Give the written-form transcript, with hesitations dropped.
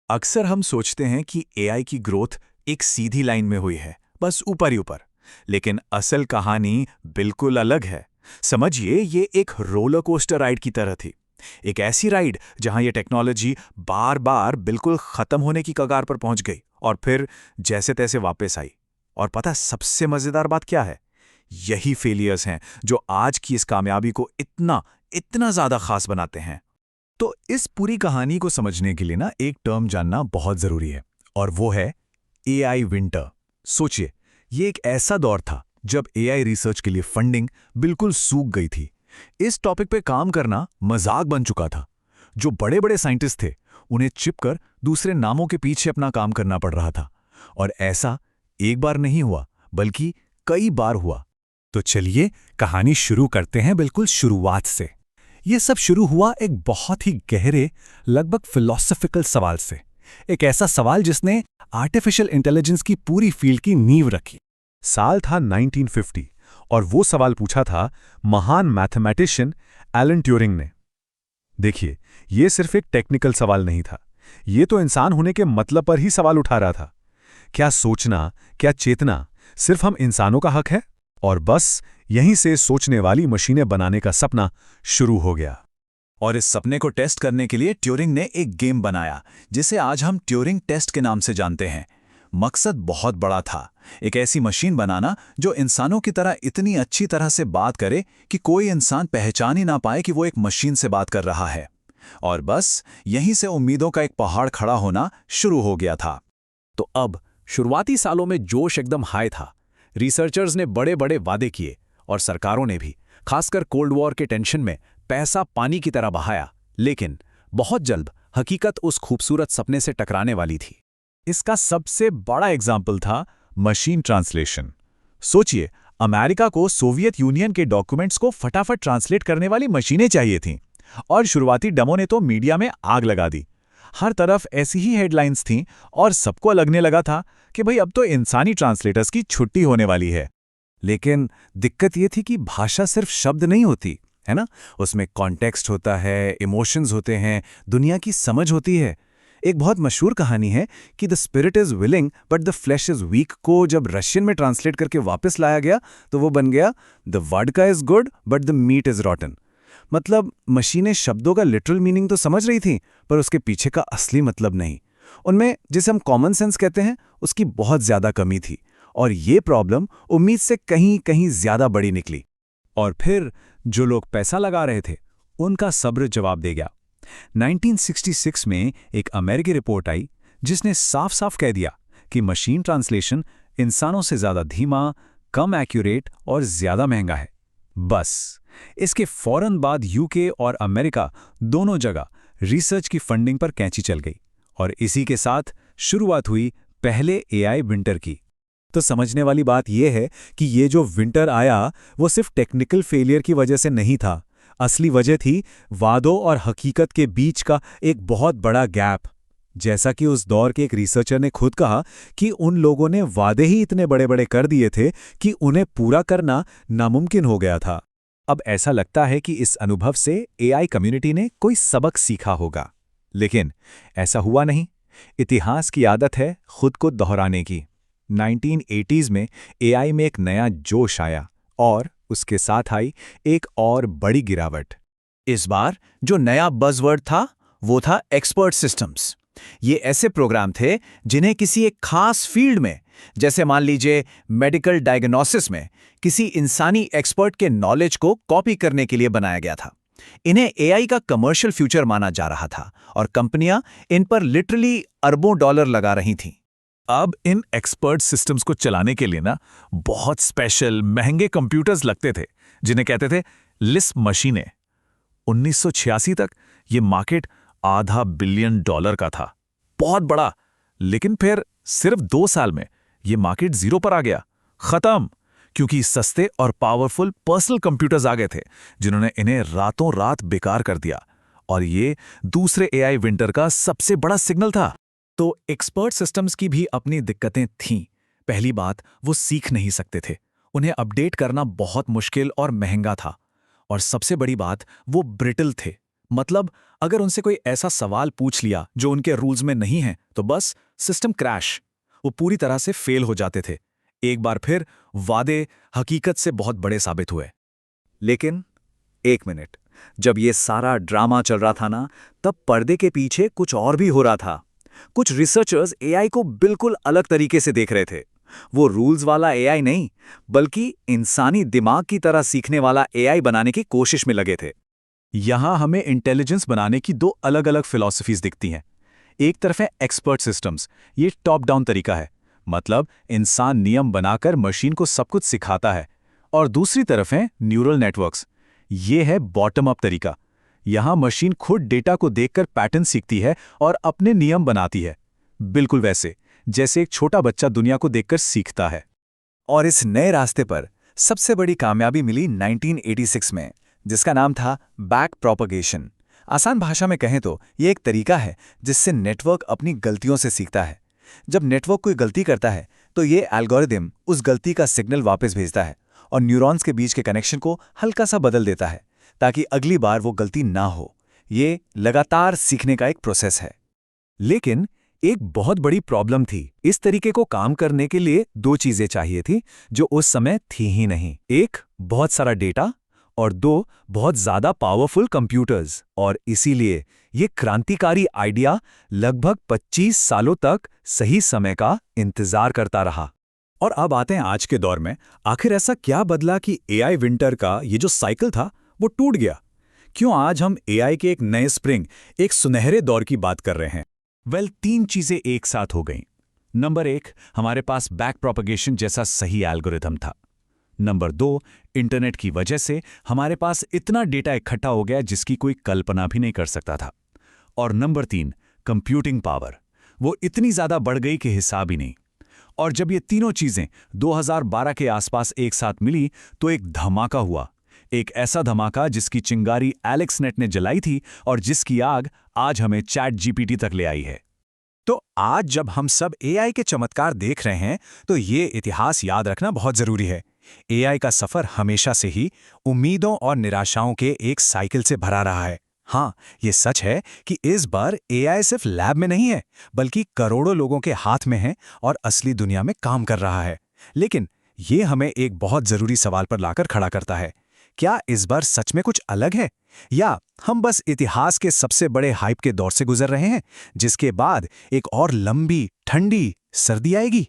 अक्सर हम सोचते हैं कि एआई की ग्रोथ एक सीधी लाइन में हुई है, बस ऊपर ही ऊपर। लेकिन असल कहानी बिल्कुल अलग है। समझिए, ये एक रोलर कोस्टर राइड की तरह थी। एक ऐसी राइड जहां ये टेक्नोलॉजी बार बार बिल्कुल खत्म होने की कगार पर पहुंच गई और फिर जैसे तैसे वापस आई। और पता सबसे मजेदार बात क्या है? यही फेलियर्स हैं जो आज की इस कामयाबी को इतना इतना ज्यादा खास बनाते हैं। तो इस पूरी कहानी को समझने के लिए ना एक टर्म जानना बहुत जरूरी है, और वो है एआई विंटर। सोचिए, ये एक ऐसा दौर था जब एआई रिसर्च के लिए फंडिंग बिल्कुल सूख गई थी। इस टॉपिक पे काम करना मजाक बन चुका था। जो बड़े बड़े साइंटिस्ट थे, उन्हें छिपकर दूसरे नामों के पीछे अपना काम करना पड़ रहा था। और ऐसा एक बार नहीं हुआ, बल्कि कई बार हुआ। तो चलिए कहानी शुरू करते हैं बिल्कुल शुरुआत से। ये सब शुरू हुआ एक बहुत ही गहरे, लगभग फिलॉसफिकल सवाल से। एक ऐसा सवाल जिसने आर्टिफिशियल इंटेलिजेंस की पूरी फील्ड की नींव रखी। साल था 1950 और वो सवाल पूछा था महान मैथमेटिशियन एलन ट्यूरिंग ने। देखिए, ये सिर्फ एक टेक्निकल सवाल नहीं था। ये तो इंसान होने के मतलब पर ही सवाल उठा रहा था। क्या सोचना, क्या चेतना सिर्फ हम इंसानों का हक है? और बस यहीं से सोचने वाली मशीनें बनाने का सपना शुरू हो गया। और इस सपने को टेस्ट करने के लिए ट्यूरिंग ने एक गेम बनाया, जिसे आज हम ट्यूरिंग टेस्ट के नाम से जानते हैं। मकसद बहुत बड़ा था, एक ऐसी मशीन बनाना जो इंसानों की तरह इतनी अच्छी तरह से बात करे कि कोई इंसान पहचान ही ना पाए कि वो एक मशीन से बात कर रहा है। और बस यहीं से उम्मीदों का एक पहाड़ खड़ा होना शुरू हो गया था। तो अब शुरुआती सालों में जोश एकदम हाई था। रिसर्चर्स ने बड़े बड़े वादे किए और सरकारों ने भी, खासकर कोल्ड वॉर के टेंशन में, पैसा पानी की तरह बहाया। लेकिन बहुत जल्द हकीकत उस खूबसूरत सपने से टकराने वाली थी। इसका सबसे बड़ा एग्जाम्पल था मशीन ट्रांसलेशन। सोचिए, अमेरिका को सोवियत यूनियन के डॉक्यूमेंट्स को फटाफट ट्रांसलेट करने वाली मशीनें चाहिए थीं, और शुरुआती डेमो ने तो मीडिया में आग लगा दी। हर तरफ ऐसी ही हेडलाइंस थीं और सबको लगने लगा था कि भाई अब तो इंसानी ट्रांसलेटर्स की छुट्टी होने वाली है। लेकिन दिक्कत ये थी कि भाषा सिर्फ शब्द नहीं होती, है ना? उसमें कॉन्टेक्स्ट होता है, इमोशंस होते हैं, दुनिया की समझ होती है। एक बहुत मशहूर कहानी है कि the spirit is willing but the flash is weak को जब रशियन में ट्रांसलेट करके वापस लाया गया तो वो बन गया the vodka is good but the meat is rotten. मतलब मशीनें शब्दों का लिटरल मीनिंग तो समझ रही थी, पर उसके पीछे का असली मतलब नहीं। उनमें जिसे हम कॉमन सेंस कहते हैं, उसकी बहुत ज्यादा कमी थी। और ये प्रॉब्लम उम्मीद से कहीं कहीं ज्यादा बड़ी निकली। और फिर जो लोग पैसा लगा रहे थे, उनका सब्र जवाब दे गया। 1966 में एक अमेरिकी रिपोर्ट आई जिसने साफ साफ कह दिया कि मशीन ट्रांसलेशन इंसानों से ज्यादा धीमा, कम एक्यूरेट और ज्यादा महंगा है। बस इसके फौरन बाद यूके और अमेरिका दोनों जगह रिसर्च की फंडिंग पर कैंची चल गई, और इसी के साथ शुरुआत हुई पहले एआई विंटर की। तो समझने वाली बात यह है कि ये जो विंटर आया वो सिर्फ टेक्निकल फेलियर की वजह से नहीं था। असली वजह थी वादों और हकीकत के बीच का एक बहुत बड़ा गैप। जैसा कि उस दौर के एक रिसर्चर ने खुद कहा कि उन लोगों ने वादे ही इतने बड़े बड़े कर दिए थे कि उन्हें पूरा करना नामुमकिन हो गया था। अब ऐसा लगता है कि इस अनुभव से एआई कम्युनिटी ने कोई सबक सीखा होगा, लेकिन ऐसा हुआ नहीं। इतिहास की आदत है खुद को दोहराने की। 1980s में एआई में एक नया जोश आया और उसके साथ आई एक और बड़ी गिरावट। इस बार जो नया बज़वर्ड था वो था एक्सपर्ट सिस्टम्स। ये ऐसे प्रोग्राम थे जिन्हें किसी एक खास फील्ड में, जैसे मान लीजिए मेडिकल डायग्नोसिस में, किसी इंसानी एक्सपर्ट के नॉलेज को कॉपी करने के लिए बनाया गया था। इन्हें एआई का कमर्शियल फ्यूचर माना जा रहा था और कंपनियां इन पर लिटरली अरबों डॉलर लगा रही थीं। अब इन एक्सपर्ट सिस्टम्स को चलाने के लिए ना बहुत स्पेशल महंगे कंप्यूटर्स लगते थे, जिन्हें कहते थे लिस्प मशीनें। 1986 तक ये मार्केट $500 बिलियन का था, बहुत बड़ा। लेकिन फिर सिर्फ 2 साल में ये मार्केट जीरो पर आ गया, खत्म। क्योंकि सस्ते और पावरफुल पर्सनल कंप्यूटर्स आ गए थे, जिन्होंने इन्हें रातों रात बेकार कर दिया। और ये दूसरे एआई विंटर का सबसे बड़ा सिग्नल था। तो एक्सपर्ट सिस्टम्स की भी अपनी दिक्कतें थीं। पहली बात, वो सीख नहीं सकते थे। उन्हें अपडेट करना बहुत मुश्किल और महंगा था। और सबसे बड़ी बात, वो ब्रिटल थे। मतलब अगर उनसे कोई ऐसा सवाल पूछ लिया जो उनके रूल्स में नहीं है तो बस सिस्टम क्रैश। वो पूरी तरह से फेल हो जाते थे। एक बार फिर वादे हकीकत से बहुत बड़े साबित हुए। लेकिन एक मिनट, जब ये सारा ड्रामा चल रहा था ना, तब पर्दे के पीछे कुछ और भी हो रहा था। कुछ रिसर्चर्स एआई को बिल्कुल अलग तरीके से देख रहे थे। वो रूल्स वाला एआई नहीं, बल्कि इंसानी दिमाग की तरह सीखने वाला एआई बनाने की कोशिश में लगे थे। यहां हमें इंटेलिजेंस बनाने की दो अलग अलग फिलॉसफीज दिखती हैं। एक तरफ है एक्सपर्ट सिस्टम्स, ये टॉप डाउन तरीका है, मतलब इंसान नियम बनाकर मशीन को सब कुछ सिखाता है। और दूसरी तरफ है न्यूरल नेटवर्क्स, ये है बॉटम अप तरीका। यहां मशीन खुद डेटा को देखकर पैटर्न सीखती है और अपने नियम बनाती है, बिल्कुल वैसे जैसे एक छोटा बच्चा दुनिया को देखकर सीखता है। और इस नए रास्ते पर सबसे बड़ी कामयाबी मिली 1986 में, जिसका नाम था बैक प्रोपगेशन। आसान भाषा में कहें तो ये एक तरीका है जिससे नेटवर्क अपनी गलतियों से सीखता है। जब नेटवर्क कोई गलती करता है तो ये एल्गोरिदम उस गलती का सिग्नल वापस भेजता है और न्यूरॉन्स के बीच के कनेक्शन को हल्का सा बदल देता है ताकि अगली बार वो गलती ना हो। ये लगातार सीखने का एक प्रोसेस है। लेकिन एक बहुत बड़ी प्रॉब्लम थी। इस तरीके को काम करने के लिए दो चीजें चाहिए थी जो उस समय थी ही नहीं। एक, बहुत सारा डेटा, और दो, बहुत ज्यादा पावरफुल कंप्यूटर्स। और इसीलिए ये क्रांतिकारी आइडिया लगभग 25 सालों तक सही समय का इंतजार करता रहा। और अब आते हैं आज के दौर में। आखिर ऐसा क्या बदला कि एआई विंटर का ये जो साइकिल था वो टूट गया? क्यों आज हम एआई के एक नए स्प्रिंग, एक सुनहरे दौर की बात कर रहे हैं? तीन चीजें एक साथ हो गईं। नंबर 1, हमारे पास बैक प्रोपगेशन जैसा सही एल्गोरिथम था। नंबर 2, इंटरनेट की वजह से हमारे पास इतना डेटा इकट्ठा हो गया जिसकी कोई कल्पना भी नहीं कर सकता था। और नंबर 3, कंप्यूटिंग पावर, वो इतनी ज्यादा बढ़ गई कि हिसाब ही नहीं। और जब ये तीनों चीजें 2012 के आसपास एक साथ मिली तो एक धमाका हुआ। एक ऐसा धमाका जिसकी चिंगारी एलेक्सनेट ने जलाई थी और जिसकी आग आज हमें चैट जीपीटी तक ले आई है। तो आज जब हम सब एआई के चमत्कार देख रहे हैं तो ये इतिहास याद रखना बहुत जरूरी है। एआई का सफर हमेशा से ही उम्मीदों और निराशाओं के एक साइकिल से भरा रहा है। हाँ, ये सच है कि इस बार एआई सिर्फ लैब में नहीं है, बल्कि करोड़ों लोगों के हाथ में है और असली दुनिया में काम कर रहा है। लेकिन ये हमें एक बहुत जरूरी सवाल पर लाकर खड़ा करता है। क्या इस बार सच में कुछ अलग है, या हम बस इतिहास के सबसे बड़े हाइप के दौर से गुजर रहे हैं, जिसके बाद एक और लंबी ठंडी सर्दी आएगी?